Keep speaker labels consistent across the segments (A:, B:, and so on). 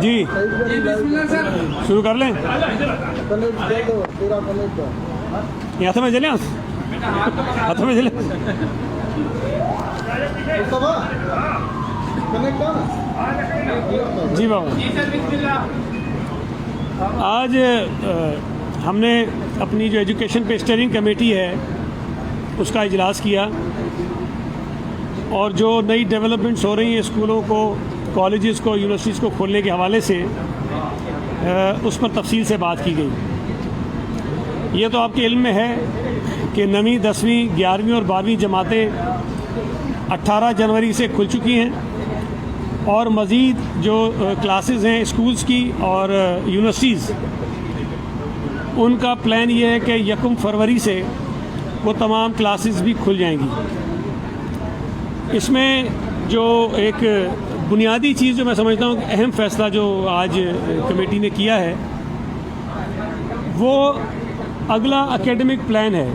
A: جی شروع کر لیں ہاتھوں میں جلیں ہاتھوں میں جلیں جی بابا آج ہم نے اپنی جو ایجوکیشن پہ اسٹیئرنگ کمیٹی ہے اس کا اجلاس کیا اور جو نئی ڈیولپمنٹس ہو رہی ہیں اسکولوں کو کالجز کو یونیورسٹیز کو کھولنے کے حوالے سے اس پر تفصیل سے بات کی گئی. یہ تو آپ کے علم میں ہے کہ 9ویں 10ویں 11ویں اور 12ویں جماعتیں 18 جنوری سے کھل چکی ہیں اور مزید جو کلاسز ہیں اسکولز کی اور یونیورسٹیز ان کا پلان یہ ہے کہ 1 فروری سے وہ تمام کلاسز بھی کھل جائیں گی. اس میں جو ایک بنیادی چیز جو میں سمجھتا ہوں کہ اہم فیصلہ جو آج کمیٹی نے کیا ہے وہ اگلا اکیڈمک پلان ہے.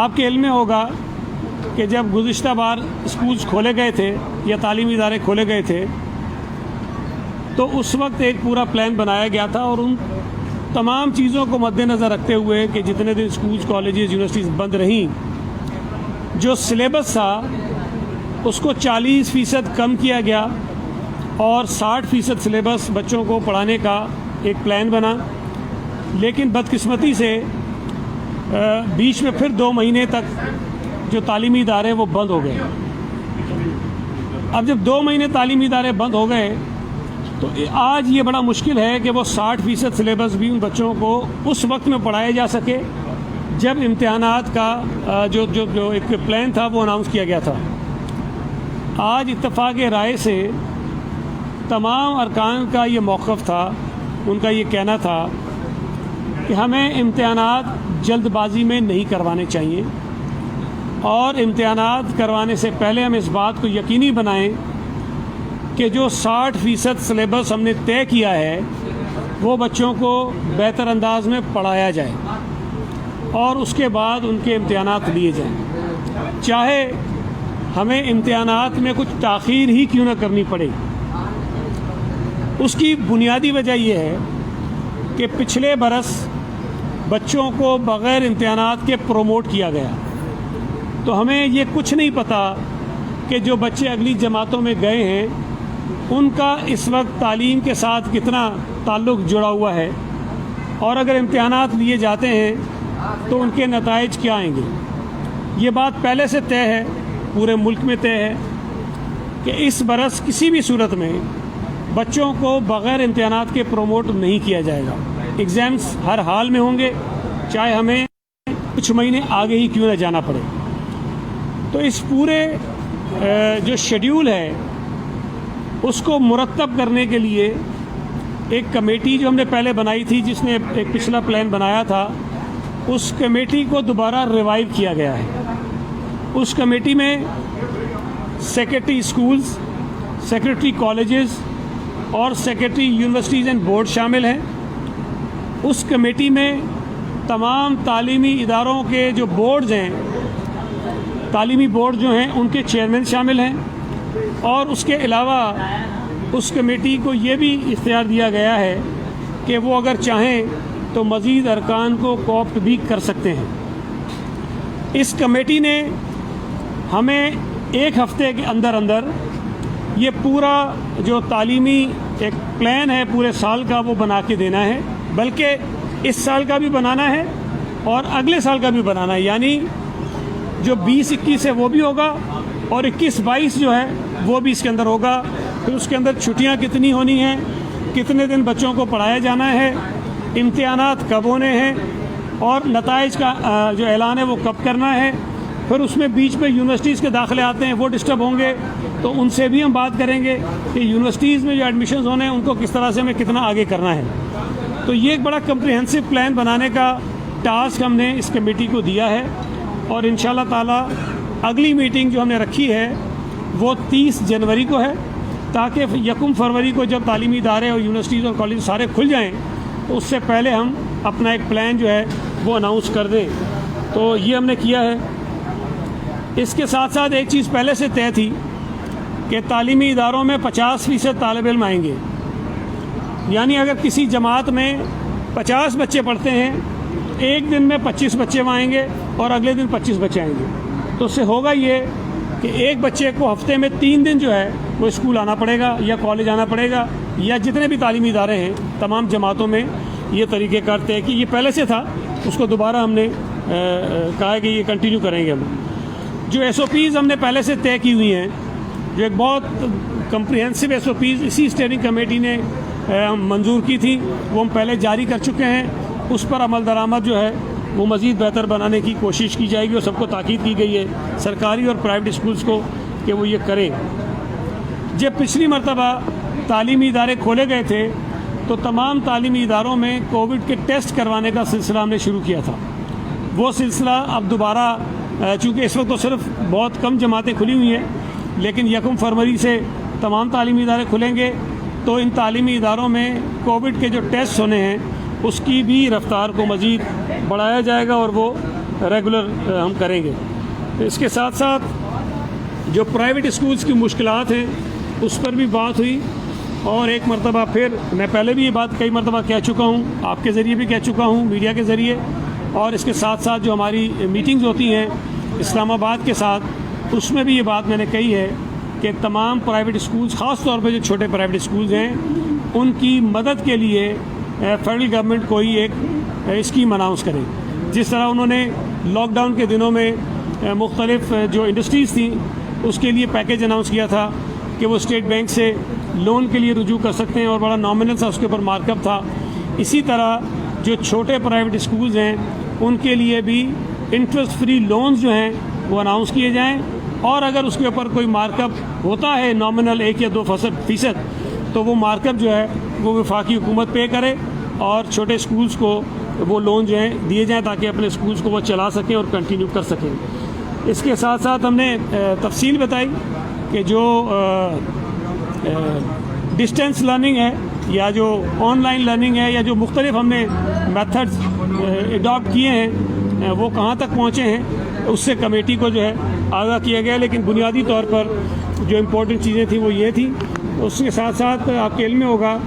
A: آپ کے علم میں ہوگا کہ جب گزشتہ بار اسکولز کھولے گئے تھے یا تعلیمی ادارے کھولے گئے تھے تو اس وقت ایک پورا پلان بنایا گیا تھا اور ان تمام چیزوں کو مد نظر رکھتے ہوئے کہ جتنے دن اسکولز کالجز یونیورسٹیز بند رہیں جو سلیبس تھا اس کو 40% کم کیا گیا اور 60% سلیبس بچوں کو پڑھانے کا ایک پلان بنا. لیکن بدقسمتی سے بیچ میں پھر 2 مہینے تک جو تعلیمی ادارے وہ بند ہو گئے. اب جب 2 مہینے تعلیمی ادارے بند ہو گئے تو آج یہ بڑا مشکل ہے کہ وہ 60% سلیبس بھی ان بچوں کو اس وقت میں پڑھایا جا سکے جب امتحانات کا جو ایک پلان تھا وہ اناؤنس کیا گیا تھا. آج اتفاق رائے سے تمام ارکان کا یہ موقف تھا, ان کا یہ کہنا تھا کہ ہمیں امتحانات جلد بازی میں نہیں کروانے چاہیے اور امتحانات کروانے سے پہلے ہم اس بات کو یقینی بنائیں کہ جو 60% سلیبس ہم نے طے کیا ہے وہ بچوں کو بہتر انداز میں پڑھایا جائے اور اس کے بعد ان کے امتحانات لیے جائیں, چاہے ہمیں امتحانات میں کچھ تاخیر ہی کیوں نہ کرنی پڑے. اس کی بنیادی وجہ یہ ہے کہ پچھلے برس بچوں کو بغیر امتحانات کے پروموٹ کیا گیا تو ہمیں یہ کچھ نہیں پتہ کہ جو بچے اگلی جماعتوں میں گئے ہیں ان کا اس وقت تعلیم کے ساتھ کتنا تعلق جڑا ہوا ہے اور اگر امتحانات لیے جاتے ہیں تو ان کے نتائج کیا آئیں گے. یہ بات پہلے سے طے ہے, پورے ملک میں طے ہے کہ اس برس کسی بھی صورت میں بچوں کو بغیر امتحانات کے پروموٹ نہیں کیا جائے گا. ایگزامس ہر حال میں ہوں گے چاہے ہمیں کچھ مہینے آگے ہی کیوں نہ جانا پڑے. تو اس پورے جو شیڈیول ہے اس کو مرتب کرنے کے لیے ایک کمیٹی جو ہم نے پہلے بنائی تھی جس نے ایک پچھلا پلان بنایا تھا اس کمیٹی کو دوبارہ ریوائیو کیا گیا ہے. اس کمیٹی میں سیکرٹری اسکولز, سیکرٹری کالجز اور سیکرٹری یونیورسٹیز اینڈ بورڈ شامل ہیں. اس کمیٹی میں تمام تعلیمی اداروں کے جو بورڈز ہیں, تعلیمی بورڈ جو ہیں ان کے چیئرمین شامل ہیں اور اس کے علاوہ اس کمیٹی کو یہ بھی اختیار دیا گیا ہے کہ وہ اگر چاہیں تو مزید ارکان کو کوپٹ بھی کر سکتے ہیں. اس کمیٹی نے ہمیں 1 ہفتے کے اندر یہ پورا جو تعلیمی ایک پلان ہے پورے سال کا وہ بنا کے دینا ہے, بلکہ اس سال کا بھی بنانا ہے اور اگلے سال کا بھی بنانا ہے. یعنی جو 20-21 ہے وہ بھی ہوگا اور 21-22 جو ہے وہ بھی اس کے اندر ہوگا. پھر اس کے اندر چھٹیاں کتنی ہونی ہیں, کتنے دن بچوں کو پڑھایا جانا ہے, امتحانات کب ہونے ہیں اور نتائج کا جو اعلان ہے وہ کب کرنا ہے. پھر اس میں بیچ میں یونیورسٹیز کے داخلے آتے ہیں, وہ ڈسٹرب ہوں گے تو ان سے بھی ہم بات کریں گے کہ یونیورسٹیز میں جو ایڈمیشنز ہونے ہیں ان کو کس طرح سے ہمیں کتنا آگے کرنا ہے. تو یہ ایک بڑا کمپریہنسو پلان بنانے کا ٹاسک ہم نے اس کمیٹی کو دیا ہے اور انشاءاللہ تعالی اگلی میٹنگ جو ہم نے رکھی ہے وہ 30 جنوری کو ہے تاکہ 1 فروری کو جب تعلیمی ادارے اور یونیورسٹیز اور کالج سارے کھل جائیں تو اس سے پہلے ہم اپنا ایک پلان جو ہے وہ اناؤنس کر دیں. تو یہ ہم نے کیا ہے. اس کے ساتھ ساتھ ایک چیز پہلے سے طے تھی کہ تعلیمی اداروں میں 50% طالب علم آئیں گے. یعنی اگر کسی جماعت میں 50 بچے پڑھتے ہیں، ایک دن میں 25 بچے وہاں آئیں گے اور اگلے دن 25 بچے آئیں گے. تو اس سے ہوگا یہ کہ ایک بچے کو ہفتے میں 3 دن جو ہے وہ اسکول آنا پڑے گا یا کالج آنا پڑے گا، یا جتنے بھی تعلیمی ادارے ہیں تمام جماعتوں میں یہ طریقہ کار طے کہ یہ پہلے سے تھا، اس کو دوبارہ ہم نے کہا کہ یہ کنٹینیو کریں گے. ہم جو SOPs ہم نے پہلے سے طے کی ہوئی ہیں، جو ایک بہت کمپریہنسو SOPs اسی اسٹیئرنگ کمیٹی نے منظور کی تھی، وہ ہم پہلے جاری کر چکے ہیں. اس پر عمل درآمد جو ہے وہ مزید بہتر بنانے کی کوشش کی جائے گی، اور سب کو تاکید کی گئی ہے سرکاری اور پرائیویٹ اسکولز کو کہ وہ یہ کریں. جب پچھلی مرتبہ تعلیمی ادارے کھولے گئے تھے تو تمام تعلیمی اداروں میں کووڈ کے ٹیسٹ کروانے کا سلسلہ ہم نے شروع کیا تھا. وہ سلسلہ اب دوبارہ، چونکہ اس وقت تو صرف بہت کم جماعتیں کھلی ہوئی ہیں، لیکن 1 فروری سے تمام تعلیمی ادارے کھلیں گے، تو ان تعلیمی اداروں میں کووڈ کے جو ٹیسٹ ہونے ہیں اس کی بھی رفتار کو مزید بڑھایا جائے گا اور وہ ریگولر ہم کریں گے. اس کے ساتھ ساتھ جو پرائیویٹ اسکولز کی مشکلات ہیں اس پر بھی بات ہوئی، اور ایک مرتبہ پھر میں پہلے بھی یہ بات کئی مرتبہ کہہ چکا ہوں، آپ کے ذریعے بھی کہہ چکا ہوں، میڈیا کے ذریعے، اور اس کے ساتھ ساتھ جو ہماری میٹنگز ہوتی ہیں اسلام آباد کے ساتھ، اس میں بھی یہ بات میں نے کہی ہے کہ تمام پرائیویٹ اسکولز، خاص طور پہ جو چھوٹے پرائیویٹ اسکولز ہیں، ان کی مدد کے لیے فیڈرل گورنمنٹ کوئی ایک اسکیم اناؤنس کرے. جس طرح انہوں نے لاک ڈاؤن کے دنوں میں مختلف جو انڈسٹریز تھیں اس کے لیے پیکیج اناؤنس کیا تھا کہ وہ اسٹیٹ بینک سے لون کے لیے رجوع کر سکتے ہیں، اور بڑا نامنل سا اس کے اوپر مارک اپ تھا. اسی طرح جو چھوٹے پرائیویٹ اسکولز ہیں ان کے لیے بھی انٹرسٹ فری لونز جو ہیں وہ اناؤنس کیے جائیں، اور اگر اس کے اوپر کوئی مارک اپ ہوتا ہے نامنل 1 یا 2% تو وہ مارک اپ جو ہے وہ وفاقی حکومت پے کرے، اور چھوٹے اسکولز کو وہ لون جو ہیں دیے جائیں تاکہ اپنے اسکولز کو وہ چلا سکیں اور کنٹینیو کر سکیں. اس کے ساتھ ساتھ ہم نے تفصیل بتائی کہ جو ڈسٹینس لرننگ ہے یا جو آن لائن لرننگ ہے یا جو مختلف ہم نے میتھڈز اڈاپٹ کیے ہیں وہ کہاں تک پہنچے ہیں، اس سے کمیٹی کو جو ہے آگاہ کیا گیا. لیکن بنیادی طور پر جو امپورٹنٹ چیزیں تھیں وہ یہ تھیں. اس کے ساتھ ساتھ آپ کے علم میں ہوگا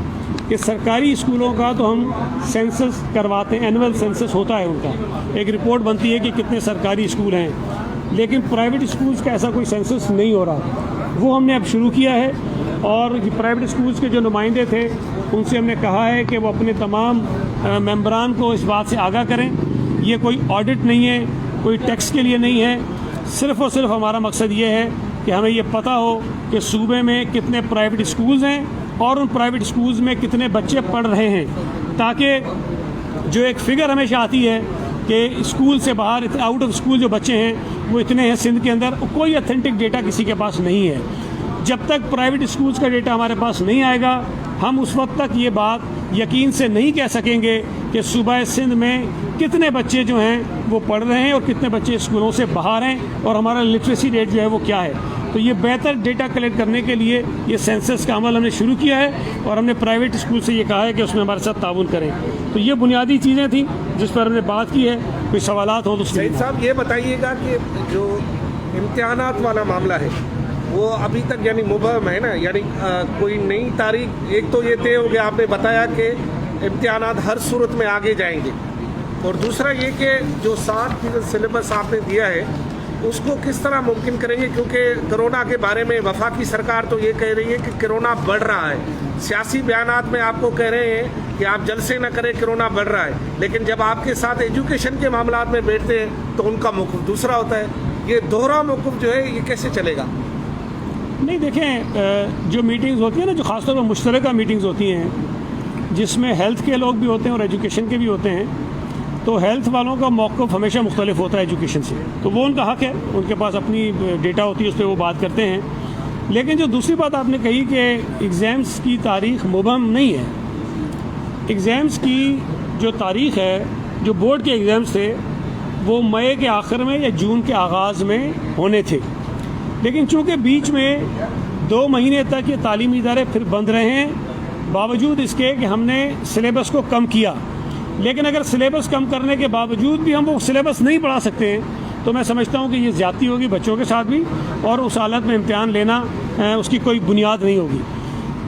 A: کہ سرکاری اسکولوں کا تو ہم سینسس کرواتے ہیں، اینول سینسس ہوتا ہے ان کا، ایک رپورٹ بنتی ہے کہ کتنے سرکاری اسکول ہیں، لیکن پرائیویٹ اسکولز کا ایسا کوئی سینسس نہیں ہو رہا. وہ ہم نے اب شروع کیا ہے، اور پرائیویٹ اسکولز کے جو نمائندے تھے ان سے ہم نے کہا ہے کہ وہ اپنے تمام ممبران کو اس بات سے آگاہ کریں. یہ کوئی آڈٹ نہیں ہے، کوئی ٹیکس کے لیے نہیں ہے، صرف اور صرف ہمارا مقصد یہ ہے کہ ہمیں یہ پتہ ہو کہ صوبے میں کتنے پرائیویٹ اسکولز ہیں اور ان پرائیویٹ اسکولز میں کتنے بچے پڑھ رہے ہیں، تاکہ جو ایک فگر ہمیشہ آتی ہے کہ اسکول سے باہر آؤٹ آف اسکول جو بچے ہیں وہ اتنے ہیں سندھ کے اندر، کوئی اتھینٹک ڈیٹا کسی کے پاس نہیں ہے. جب تک پرائیویٹ اسکولز کا ڈیٹا ہمارے پاس نہیں آئے گا ہم اس وقت تک یہ بات یقین سے نہیں کہہ سکیں گے کہ صوبہ سندھ میں کتنے بچے جو ہیں وہ پڑھ رہے ہیں اور کتنے بچے اسکولوں سے باہر ہیں اور ہمارا لٹریسی ریٹ جو ہے وہ کیا ہے. تو یہ بہتر ڈیٹا کلیکٹ کرنے کے لیے یہ سینسس کا عمل ہم نے شروع کیا ہے، اور ہم نے پرائیویٹ اسکول سے یہ کہا ہے کہ اس میں ہمارے ساتھ تعاون کریں. تو یہ بنیادی چیزیں تھیں جس پر ہم نے بات کی ہے. کوئی سوالات ہوں تو
B: سعید صاحب یہ بتائیے گا کہ جو امتحانات والا معاملہ ہے وہ ابھی تک یعنی مبہم ہے نا، یعنی کوئی نئی تاریخ، ایک تو یہ طے ہو گیا، آپ نے بتایا کہ امتحانات ہر صورت میں آگے جائیں گے، اور دوسرا یہ کہ جو 7 سلیبس آپ نے دیا ہے اس کو کس طرح ممکن کریں گے، کیونکہ کرونا کے بارے میں وفاقی سرکار تو یہ کہہ رہی ہے کہ کرونا بڑھ رہا ہے، سیاسی بیانات میں آپ کو کہہ رہے ہیں کہ آپ جلسے نہ کریں، کرونا بڑھ رہا ہے، لیکن جب آپ کے ساتھ ایجوکیشن کے معاملات میں بیٹھتے ہیں تو ان کا موقف دوسرا ہوتا ہے. یہ دوہرا موقف جو ہے یہ کیسے چلے گا؟
A: نہیں دیکھیں، جو میٹنگز ہوتی ہیں نا، جو خاص طور پر مشترکہ میٹنگز ہوتی ہیں جس میں ہیلتھ کے لوگ بھی ہوتے ہیں اور ایجوکیشن کے بھی ہوتے ہیں، تو ہیلتھ والوں کا موقف ہمیشہ مختلف ہوتا ہے ایجوکیشن سے، تو وہ ان کا حق ہے، ان کے پاس اپنی ڈیٹا ہوتی ہے، اس پہ وہ بات کرتے ہیں. لیکن جو دوسری بات آپ نے کہی کہ ایگزامس کی تاریخ مبہم نہیں ہے، ایگزامس کی جو تاریخ ہے، جو بورڈ کے ایگزامس تھے وہ مئی کے آخر میں یا جون کے آغاز میں ہونے تھے، لیکن چونکہ بیچ میں 2 مہینے تک یہ تعلیمی ادارے پھر بند رہے ہیں باوجود اس کے کہ ہم نے سلیبس کو کم کیا، لیکن اگر سلیبس کم کرنے کے باوجود بھی ہم وہ سلیبس نہیں پڑھا سکتے ہیں تو میں سمجھتا ہوں کہ یہ زیادتی ہوگی بچوں کے ساتھ بھی، اور اس حالت میں امتحان لینا اس کی کوئی بنیاد نہیں ہوگی۔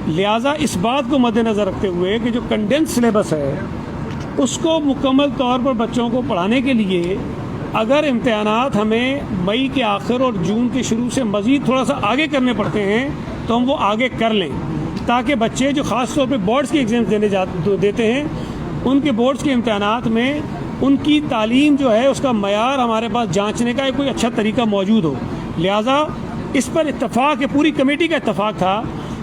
A: لہٰذا اس بات کو مد نظر رکھتے ہوئے کہ جو کنڈینس سلیبس ہے اس کو مکمل طور پر بچوں کو پڑھانے کے لیے اگر امتحانات ہمیں مئی کے آخر اور جون کے شروع سے مزید تھوڑا سا آگے کرنے پڑتے ہیں تو ہم وہ آگے کر لیں، تاکہ بچے جو خاص طور پہ بورڈز کی ایگزامز دیتے ہیں ان کے بورڈز کے امتحانات میں ان کی تعلیم جو ہے اس کا معیار ہمارے پاس جانچنے کا کوئی اچھا طریقہ موجود ہو۔ لہٰذا اس پر اتفاق ہے، پوری کمیٹی کا اتفاق تھا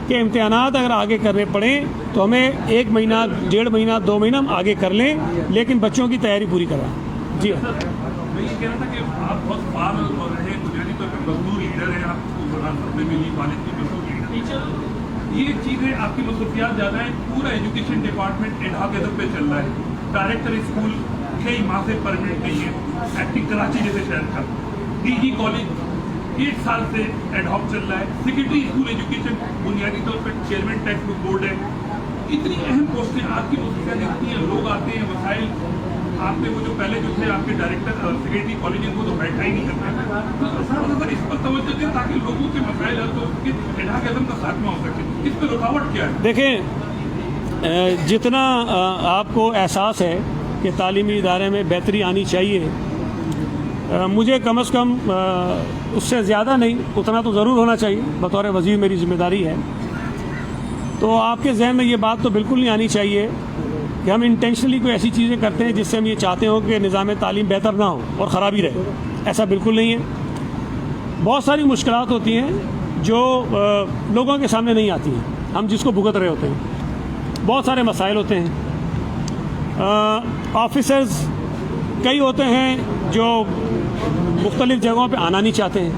A: کہ امتحانات اگر آگے کرنے پڑیں تو ہمیں 1 مہینہ 1.5 مہینہ 2 مہینہ ہم آگے کر لیں، لیکن بچوں کی تیاری پوری کرائیں۔ جی
C: میں یہ کہہ رہا تھا کہ آپ بہت فعال رہے، بنیادی طور پہ مزدور لیڈر ہیں، آپ وزارت میں ملی والد کی مزدور لیڈر، یہ چیز ہے آپ کی مصروفیات زیادہ ہیں، پورا ایجوکیشن ڈپارٹمنٹ ایڈ ہاک پہ چل رہا ہے، ڈائریکٹر اسکول کئی ماہ سے پرمنٹ نہیں ہے، ایکٹنگ کراچی جیسے شہر کا، ڈی جی کالج 8 سال سے ایڈ ہاک چل رہا ہے، سیکرٹری اسکول ایجوکیشن بنیادی طور پہ چیئرمین ٹیکسٹ بک بورڈ ہے، اتنی اہم پوسٹیں آپ کی مصروفیات اتنی ہیں، لوگ آتے ہیں، وسائل آپ نے وہ جو پہلے جو تھے آپ کے ڈائریکٹر سیکرٹری کالج ان کو تو بیٹھا ہی نہیں کرتے، تو اس پر توجہ دیں تاکہ لوگوں کے مسائل حل ہو سکے، ایڈھاکزم کا خاتمہ ہو سکے، اس پہ رکاوٹ کیا ہے؟
A: دیکھیں، جتنا آپ کو احساس ہے کہ تعلیمی ادارے میں بہتری آنی چاہیے، مجھے کم از کم اس سے زیادہ نہیں اتنا تو ضرور ہونا چاہیے، بطور وزیر میری ذمہ داری ہے۔ تو آپ کے ذہن میں یہ بات تو بالکل نہیں آنی چاہیے کہ ہم انٹینشنلی کوئی ایسی چیزیں کرتے ہیں جس سے ہم یہ چاہتے ہوں کہ نظام تعلیم بہتر نہ ہو اور خرابی رہے، ایسا بالکل نہیں ہے۔ بہت ساری مشکلات ہوتی ہیں جو لوگوں کے سامنے نہیں آتی ہیں، ہم جس کو بھگت رہے ہوتے ہیں، بہت سارے مسائل ہوتے ہیں، آفیسرز کئی ہوتے ہیں جو مختلف جگہوں پہ آنا نہیں چاہتے ہیں،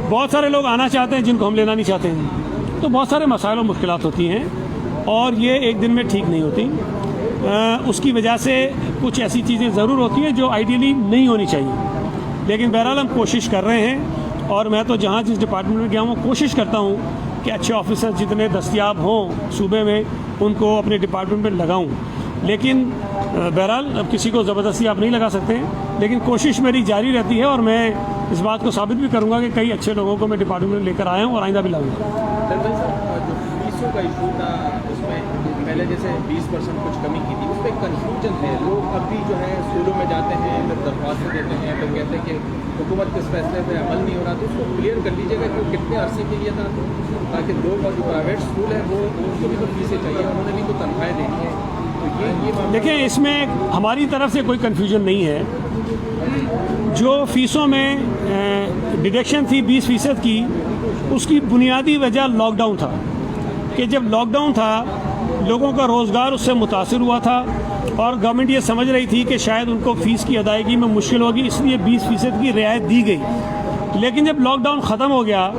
A: بہت سارے لوگ آنا چاہتے ہیں جن کو ہم لینا نہیں چاہتے ہیں، تو بہت سارے مسائل و مشکلات ہوتی ہیں اور یہ ایک دن میں ٹھیک نہیں ہوتی۔ اس کی وجہ سے کچھ ایسی چیزیں ضرور ہوتی ہیں جو آئیڈیلی نہیں ہونی چاہیے، لیکن بہرحال ہم کوشش کر رہے ہیں، اور میں تو جہاں جس ڈپارٹمنٹ میں گیا ہوں کوشش کرتا ہوں کہ اچھے آفیسر جتنے دستیاب ہوں صوبے میں ان کو اپنے ڈپارٹمنٹ میں لگاؤں، لیکن بہرحال اب کسی کو زبردستی آپ نہیں لگا سکتے ہیں، لیکن کوشش میری جاری رہتی ہے، اور میں اس بات کو ثابت بھی کروں گا کہ کئی اچھے لوگوں کو میں ڈپارٹمنٹ میں لے کر آیا ہوں اور آئندہ بھی لاؤں گا۔
D: جو فیسوں کا ایشو تھا اس میں پہلے جیسے 20% کچھ کمی کی تھی، اس پہ کنفیوژن ہے، لوگ اب بھی جو ہے اسکولوں میں جاتے ہیں، پھر درخواستیں دیتے ہیں، پھر کہتے ہیں کہ حکومت کے اس فیصلے پہ عمل نہیں ہو رہا، تو اس کو کلیئر کر لیجیے گا کہ وہ کتنے عرصے کے لیے تھا، تاکہ لوگ اور جو پرائیویٹ اسکول ہے وہ ان کو بھی تو فیسیں چاہیے، انہوں نے بھی تو تنخواہیں دینی ہے، تو یہ
A: دیکھیں اس میں ہماری طرف سے کوئی کنفیوژن نہیں ہے۔ جو فیسوں میں ڈیڈکشن تھی 20% کی، اس کی بنیادی وجہ لاک ڈاؤن تھا، کہ جب لاک ڈاؤن تھا لوگوں کا روزگار اس سے متاثر ہوا تھا، اور گورنمنٹ یہ سمجھ رہی تھی کہ شاید ان کو فیس کی ادائیگی میں مشکل ہوگی، اس لیے 20% کی رعایت دی گئی۔ لیکن جب لاک ڈاؤن ختم ہو گیا،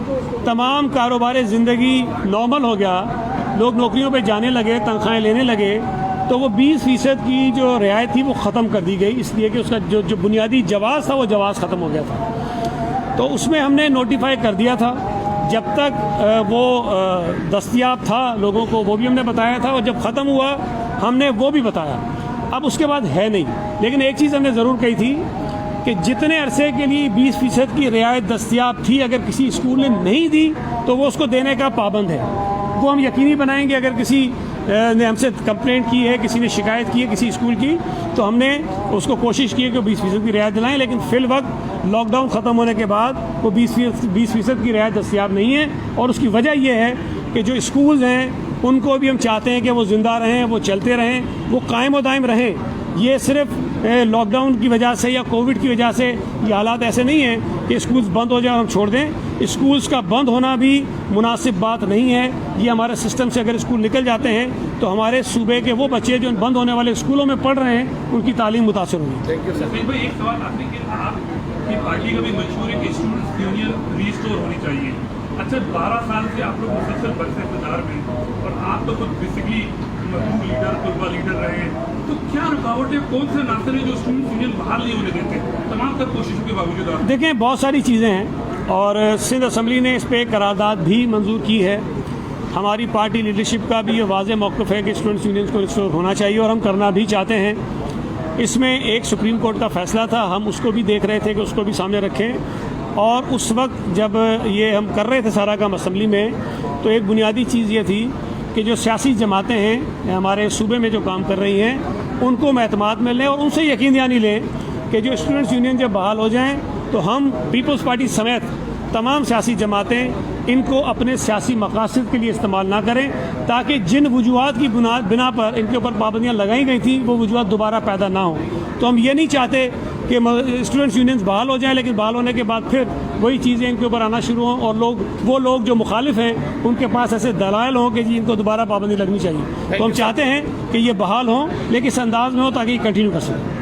A: تمام کاروبار زندگی نارمل ہو گیا، لوگ نوکریوں پہ جانے لگے، تنخواہیں لینے لگے، تو وہ 20% کی جو رعایت تھی وہ ختم کر دی گئی، اس لیے کہ اس کا جو بنیادی جواز تھا وہ جواز ختم ہو گیا تھا۔ تو اس میں ہم نے نوٹیفائی کر دیا تھا، جب تک وہ دستیاب تھا لوگوں کو وہ بھی ہم نے بتایا تھا، اور جب ختم ہوا ہم نے وہ بھی بتایا۔ اب اس کے بعد ہے نہیں، لیکن ایک چیز ہم نے ضرور کہی تھی کہ جتنے عرصے کے لیے 20% کی رعایت دستیاب تھی، اگر کسی اسکول نے نہیں دی تو وہ اس کو دینے کا پابند ہے۔ وہ ہم یقینی بنائیں گے، اگر کسی نے ہم سے کمپلینٹ کی ہے، کسی نے شکایت کی ہے کسی اسکول کی، تو ہم نے اس کو کوشش کی ہے کہ 20% کی رعایت دلائیں، لیکن فی الوقت لاک ڈاؤن ختم ہونے کے بعد وہ 20% کی رعایت دستیاب نہیں ہے، اور اس کی وجہ یہ ہے کہ جو اسکولز ہیں ان کو بھی ہم چاہتے ہیں کہ وہ زندہ رہیں، وہ چلتے رہیں، وہ قائم و دائم رہیں۔ یہ صرف لاک ڈاؤن کی وجہ سے یا کووڈ کی وجہ سے یہ حالات ایسے نہیں ہیں کہ اسکولز بند ہو جائیں اور ہم چھوڑ دیں۔ اسکولز کا بند ہونا بھی مناسب بات نہیں ہے، یہ ہمارے سسٹم سے اگر اسکول نکل جاتے ہیں تو ہمارے صوبے کے وہ بچے جو بند ہونے والے اسکولوں میں پڑھ رہے ہیں ان کی تعلیم متاثر ہوگی۔
B: Thank you sir.
C: بھائی ایک سوال آپ نے کہ آپ کی پارٹی کا بھی منشور ہے کہ اسٹوڈنٹس یونین ریسٹور ہونی چاہیے۔ اچھا 12 سال سے آپ لوگ مسلسل برس اقتدار میں، اور آپ تو خود بیسکلی مزدور لیڈر طلبہ لیڈر رہے ہیں، تو کیا رکاوٹ ہے، کون سے عناصر ہیں جو اسٹوڈنٹس یونین بحال نہیں ہونے دیتے تمام تر کوششوں کے باوجود؟ آپ
A: دیکھیں بہت ساری چیزیں ہیں، اور سندھ اسمبلی نے اس پہ قرارداد بھی منظور کی ہے۔ ہماری پارٹی لیڈرشپ کا بھی یہ واضح موقف ہے کہ اسٹوڈنٹس یونینز کو ریسٹور ہونا چاہیے اور ہم کرنا بھی چاہتے ہیں. اس میں ایک سپریم کورٹ کا فیصلہ تھا, ہم اس کو بھی دیکھ رہے تھے کہ اس کو بھی سامنے رکھیں, اور اس وقت جب یہ ہم کر رہے تھے سارا کام اسمبلی میں, تو ایک بنیادی چیز یہ تھی کہ جو سیاسی جماعتیں ہیں ہمارے صوبے میں جو کام کر رہی ہیں ان کو ہم اعتماد میں لیں اور ان سے یقین دہانی لیں کہ جو اسٹوڈنٹس یونین جب بحال ہو جائیں تو ہم پیپلز پارٹی سمیت تمام سیاسی جماعتیں ان کو اپنے سیاسی مقاصد کے لیے استعمال نہ کریں, تاکہ جن وجوہات کی بنا پر ان کے اوپر پابندیاں لگائی گئی تھیں وہ وجوہات دوبارہ پیدا نہ ہوں. تو ہم یہ نہیں چاہتے کہ اسٹوڈنٹس یونینز بحال ہو جائیں, لیکن بحال ہونے کے بعد پھر وہی چیزیں ان کے اوپر آنا شروع ہوں اور وہ لوگ جو مخالف ہیں ان کے پاس ایسے دلائل ہوں کہ جی ان کو دوبارہ پابندی لگنی چاہیے. تو ہم چاہتے ہیں کہ یہ بحال ہوں لیکن اس انداز میں ہو تاکہ یہ کنٹینیو کر سکیں.